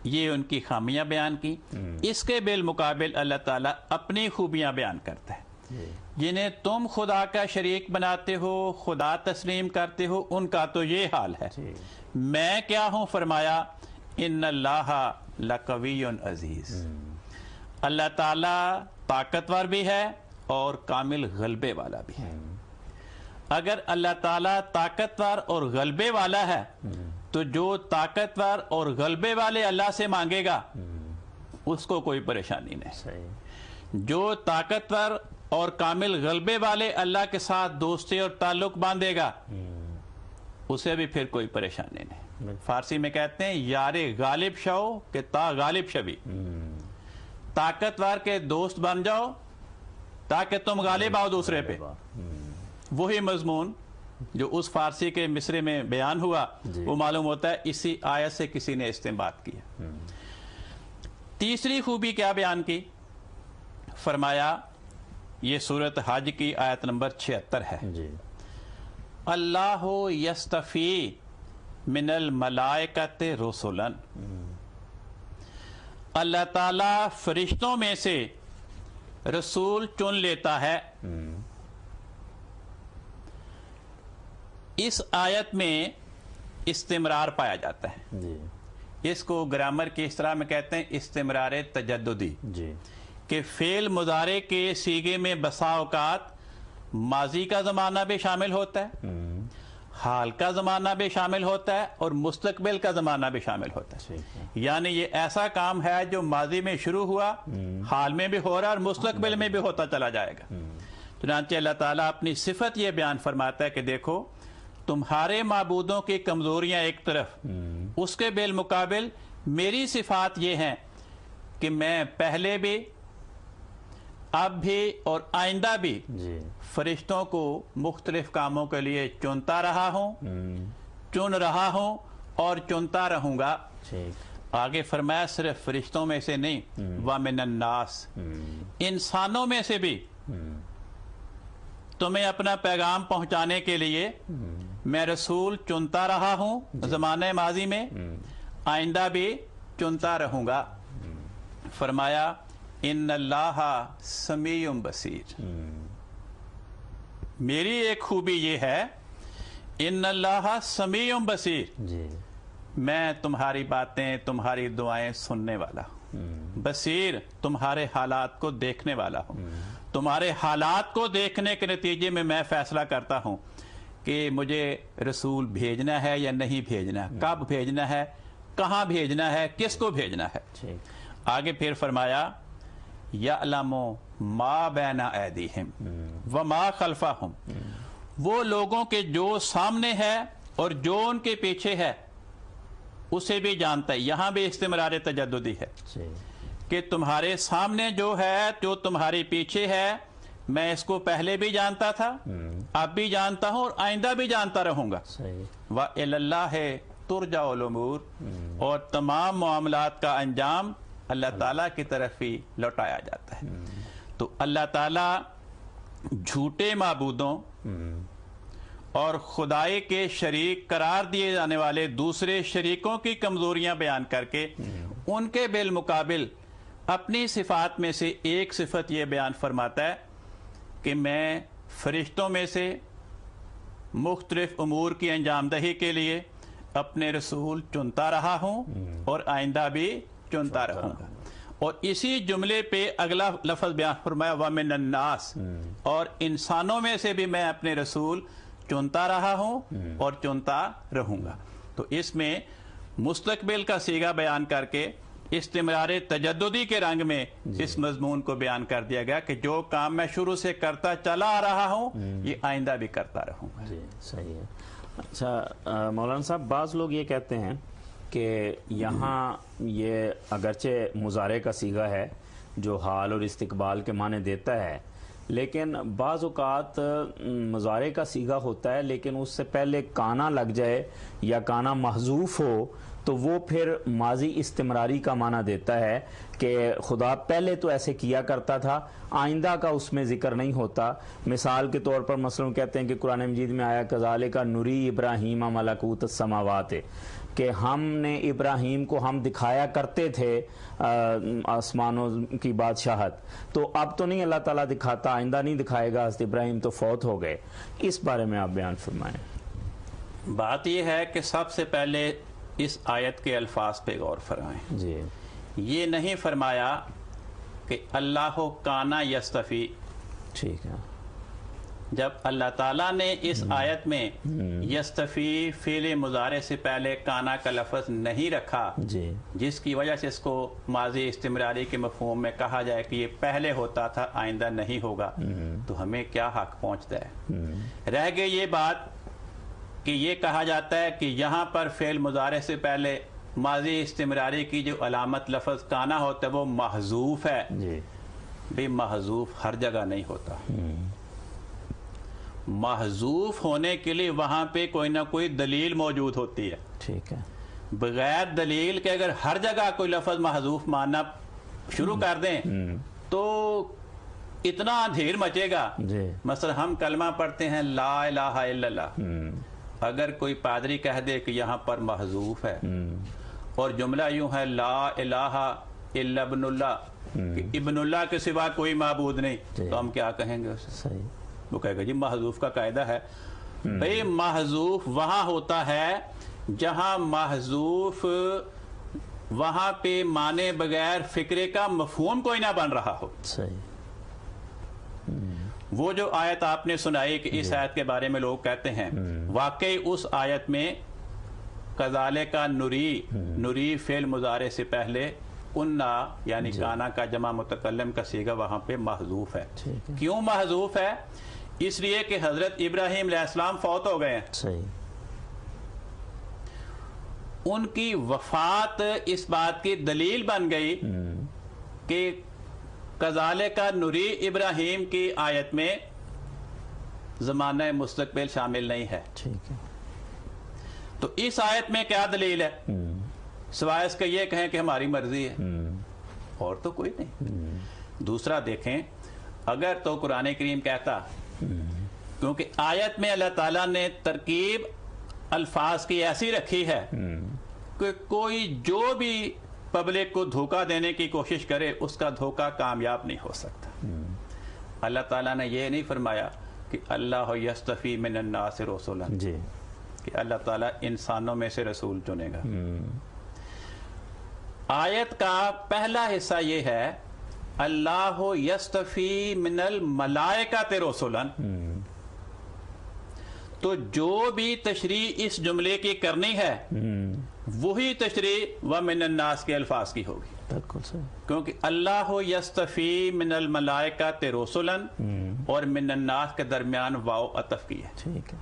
یہ ان کی خامیاں بیان کی. اس کے بالمقابل اللہ تعالیٰ اپنی خوبیاں بیان کرتا ہے. جنہیں تم خدا کا شریک بناتے ہو، خدا تسلیم کرتے ہو، ان کا تو یہ حال ہے. میں کیا ہوں؟ فرمایا ان اللہ لقوی عزیز. اللہ تعالیٰ طاقتور بھی ہے اور کامل غلبے والا بھی ہے. اگر اللہ تعالیٰ طاقتور اور غلبے والا ہے تو جو طاقتور اور غلبے والے اللہ سے مانگے گا اس کو کوئی پریشانی نہیں. جو طاقتور اور کامل غلبے والے اللہ کے ساتھ دوستی اور تعلق باندھے گا اسے بھی پھر کوئی پریشانی نہیں. فارسی میں کہتے ہیں یار غالب شو کہ تا غالب شوی. طاقتور کے دوست بن جاؤ تاکہ تم غالب آؤ دوسرے پہ. وہی مضمون جو اس فارسی کے مصرے میں بیان ہوا وہ معلوم ہوتا ہے اسی آیت سے کسی نے استنباط کیا. تیسری خوبی کیا بیان کی؟ فرمایا یہ سورۃ حج کی آیت نمبر 76 ہے. اللہ یستفی من الملائکۃ رسلا. اللہ تعالیٰ فرشتوں میں سے رسول چن لیتا ہے. اس آیت میں استمرار پایا جاتا ہے. اس کو گرامر کی اصطلاح میں کہتے ہیں استمرار تجددی. کہ فعل مضارع کے صیغے میں بسا اوقات ماضی کا زمانہ بھی شامل ہوتا ہے، حال کا زمانہ بھی شامل ہوتا ہے اور مستقبل کا زمانہ بھی شامل ہوتا ہے. یعنی یہ ایسا کام ہے جو ماضی میں شروع ہوا، حال میں بھی ہو رہا ہے اور مستقبل میں بھی ہوتا چلا جائے گا. چنانچہ اللہ تعالیٰ اپنی صفت یہ بیان فرماتا ہے کہ دیکھو تمہارے معبودوں کی کمزوریاں ایک طرف، اس کے بالمقابل میری صفات یہ ہیں کہ میں پہلے بھی، اب بھی اور آئندہ بھی فرشتوں کو مختلف کاموں کے لیے چنتا رہا ہوں، چن رہا ہوں اور چنتا رہوں گا. آگے فرمایا صرف فرشتوں میں سے نہیں، وَمِنَ النَّاسِ، انسانوں میں سے بھی تمہیں اپنا پیغام پہنچانے کے لیے میں رسول چنتا رہا ہوں زمانہ ماضی میں، آئندہ بھی چنتا رہوں گا. فرمایا ان اللہ سمیع بصیر. میری ایک خوبی یہ ہے ان اللہ سمیع بصیر، میں تمہاری باتیں تمہاری دعائیں سننے والا ہوں. بصیر تمہارے حالات کو دیکھنے والا ہوں. تمہارے حالات کو دیکھنے کے نتیجے میں میں فیصلہ کرتا ہوں کہ مجھے رسول بھیجنا ہے یا نہیں بھیجنا، کب بھیجنا ہے، کہاں بھیجنا ہے، کس کو بھیجنا ہے. آگے پھر فرمایا یعلم ما بین ایدیہم وما خلفہم. وہ لوگوں کے جو سامنے ہے اور جو ان کے پیچھے ہے اسے بھی جانتا ہے. یہاں بھی استمرار تجددی ہے کہ تمہارے سامنے جو ہے، جو تمہارے پیچھے ہے، میں اس کو پہلے بھی جانتا تھا، اب بھی جانتا ہوں اور آئندہ بھی جانتا رہوں گا. وَإِلَى اللَّهِ تُرْجَعُ الْأُمُورُ، اور تمام معاملات کا انجام اللہ تعالیٰ کی طرف ہی لوٹایا جاتا ہے. تو اللہ تعالیٰ جھوٹے معبودوں اور خدائی کے شریک قرار دیے جانے والے دوسرے شریکوں کی کمزوریاں بیان کر کے ان کے بالمقابل اپنی صفات میں سے ایک صفت یہ بیان فرماتا ہے کہ میں فرشتوں میں سے مختلف امور کی انجام دہی کے لیے اپنے رسول چنتا رہا ہوں اور آئندہ بھی چنتا رہوں گا. اور اسی جملے پہ اگلا لفظ بیان فرمایا وَمِنَ النَّاسِ، اور انسانوں میں سے بھی میں اپنے رسول چنتا رہا ہوں اور چنتا رہوں گا. تو اس میں مستقبل کا صیغہ بیان کر کے استمرار تجددی کے رنگ میں اس مضمون کو بیان کر دیا گیا کہ جو کام میں شروع سے کرتا چلا آ رہا ہوں یہ آئندہ بھی کرتا رہوں گا. جی صحیح ہے. اچھا مولانا صاحب، بعض لوگ یہ کہتے ہیں کہ یہاں یہ اگرچہ مضارع کا صیغہ ہے جو حال اور استقبال کے معنی دیتا ہے، لیکن بعض اوقات مضارع کا صیغہ ہوتا ہے لیکن اس سے پہلے کانا لگ جائے یا کانا محذوف ہو تو وہ پھر ماضی استمراری کا معنی دیتا ہے کہ خدا پہلے تو ایسے کیا کرتا تھا، آئندہ کا اس میں ذکر نہیں ہوتا. مثال کے طور پر مثلا کہتے ہیں کہ قرآن مجید میں آیا کذالک نری ابراہیم ملکوت السماوات، کہ ہم نے ابراہیم کو ہم دکھایا کرتے تھے آسمانوں کی بادشاہت، تو اب تو نہیں اللہ تعالیٰ دکھاتا، آئندہ نہیں دکھائے گا، حضرت ابراہیم تو فوت ہو گئے. اس بارے میں آپ بیان فرمائیں. بات یہ ہے کہ سب سے پہلے اس آیت کے الفاظ پہ غور فرمائیں. جی. یہ نہیں فرمایا کہ اللہ کانا یستفی. ٹھیک ہے. جب اللہ تعالیٰ نے اس آیت میں یستفی فعل مضارع سے پہلے کانا کا لفظ نہیں رکھا، جی. جس کی وجہ سے اس کو ماضی استمراری کے مفہوم میں کہا جائے کہ یہ پہلے ہوتا تھا آئندہ نہیں ہوگا، تو ہمیں کیا حق پہنچتا ہے؟ رہ گئی یہ بات کہ یہ کہا جاتا ہے کہ یہاں پر فعل مضارع سے پہلے ماضی استمراری کی جو علامت لفظ کانا ہوتا ہے وہ محذوف ہے. جی. بھی محذوف ہر جگہ نہیں ہوتا. محذوف ہونے کے لیے وہاں پہ کوئی نہ کوئی دلیل موجود ہوتی ہے. ٹھیک ہے. بغیر دلیل کے اگر ہر جگہ کوئی لفظ محذوف ماننا شروع کر دیں تو اتنا اندھیر مچے گا. جی. مثلا ہم کلمہ پڑھتے ہیں لا الہ الا اللہ، اگر کوئی پادری کہہ دے کہ یہاں پر محذوف ہے اور جملہ یوں ہے لا الہ الا ابن اللہ، کہ ابن اللہ کے سوا کوئی معبود نہیں، تو ہم کیا کہیں گے اسے؟ صحیح. وہ کہے گا جی محذوف کا قاعدہ ہے. بھئی محذوف وہاں ہوتا ہے جہاں محذوف وہاں پہ مانے بغیر فکرے کا مفہوم کوئی نہ بن رہا ہو. صحیح. وہ جو آیت آپ نے سنائی کہ اس آیت کے بارے میں لوگ کہتے ہیں، واقعی اس آیت میں کذالک نری فعل مضارع سے پہلے کننا یعنی کانا کا جمع متکلم کا صیغہ وہاں پہ محذوف ہے. کیوں محذوف ہے؟ اس لیے کہ حضرت ابراہیم علیہ السلام فوت ہو گئے ہیں. صحیح. ان کی وفات اس بات کی دلیل بن گئی کہ کذالک نری ابراہیم کی آیت میں زمانہ مستقبل شامل نہیں ہے. ٹھیک ہے. تو اس آیت میں کیا دلیل ہے؟ سوائے اس کے یہ کہیں کہ ہماری مرضی ہے، اور تو کوئی نہیں. دوسرا دیکھیں، اگر تو قرآن کریم کہتا، کیونکہ آیت میں اللہ تعالیٰ نے ترکیب الفاظ کی ایسی رکھی ہے کہ کوئی جو بھی پبلک کو دھوکہ دینے کی کوشش کرے اس کا دھوکہ کامیاب نہیں ہو سکتا. اللہ تعالیٰ نے یہ نہیں فرمایا کہ اللہ یستفی من الناس رسولا، جی، کہ اللہ تعالیٰ انسانوں میں سے رسول چنے گا. آیت کا پہلا حصہ یہ ہے اللہ یستفی من الملائکۃ رسلا، تو جو بھی تشریح اس جملے کی کرنی ہے وہی تشریح ومن الناس کے الفاظ کی ہوگی. بالکل صحیح. کیونکہ اللہ یستفی من الملائکۃ رسلا اور من الناس کے درمیان واو عطف کی ہے. ٹھیک ہے.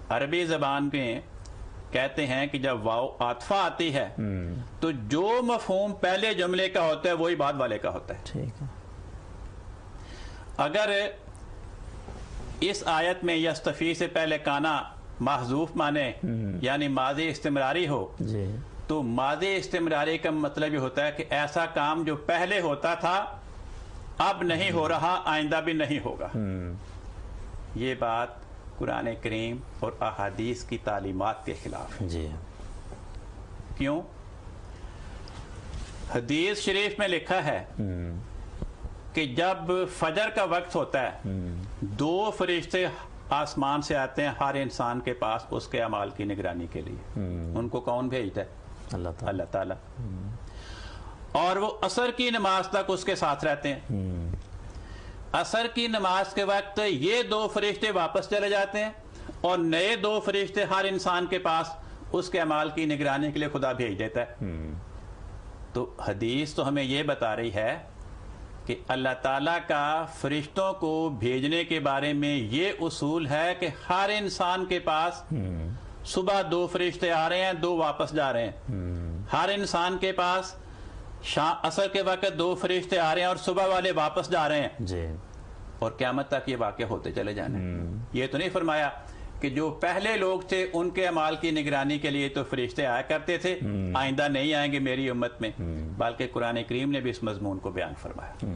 عربی زبان میں کہتے ہیں کہ جب واو عاطفہ آتی ہے تو جو مفہوم پہلے جملے کا ہوتا ہے وہی بعد والے کا ہوتا ہے. ٹھیک ہے. اگر اس آیت میں یستفی سے پہلے کانا محذوف مانے یعنی ماضی استمراری ہو، جی، تو ماضی استمراری کا مطلب یہ ہوتا ہے کہ ایسا کام جو پہلے ہوتا تھا اب نہیں ہو رہا، آئندہ بھی نہیں ہوگا. یہ بات قرآن کریم اور احادیث کی تعلیمات کے خلاف ہے. جی. کیوں؟ حدیث شریف میں لکھا ہے کہ جب فجر کا وقت ہوتا ہے 2 فرشتے آسمان سے آتے ہیں ہر انسان کے پاس اس کے اعمال کی نگرانی کے لیے. ان کو کون بھیجتا ہے؟ اللہ تعالیٰ. اور وہ عصر کی نماز تک اس کے ساتھ رہتے ہیں. عصر کی نماز کے وقت یہ 2 فرشتے واپس چلے جاتے ہیں اور نئے 2 فرشتے ہر انسان کے پاس اس کے اعمال کی نگرانی کے لیے خدا بھیج دیتا ہے. تو حدیث تو ہمیں یہ بتا رہی ہے کہ اللہ تعالیٰ کا فرشتوں کو بھیجنے کے بارے میں یہ اصول ہے کہ ہر انسان کے پاس صبح 2 فرشتے آ رہے ہیں، 2 واپس جا رہے ہیں. ہر انسان کے پاس عصر کے وقت 2 فرشتے آ رہے ہیں اور صبح والے واپس جا رہے ہیں. جی. اور قیامت تک یہ واقع ہوتے چلے جانے. یہ تو نہیں فرمایا کہ جو پہلے لوگ تھے ان کے اعمال کی نگرانی کے لیے تو فرشتے آیا کرتے تھے، آئندہ نہیں آئیں گے میری امت میں، بلکہ قرآن کریم نے بھی اس مضمون کو بیان فرمایا.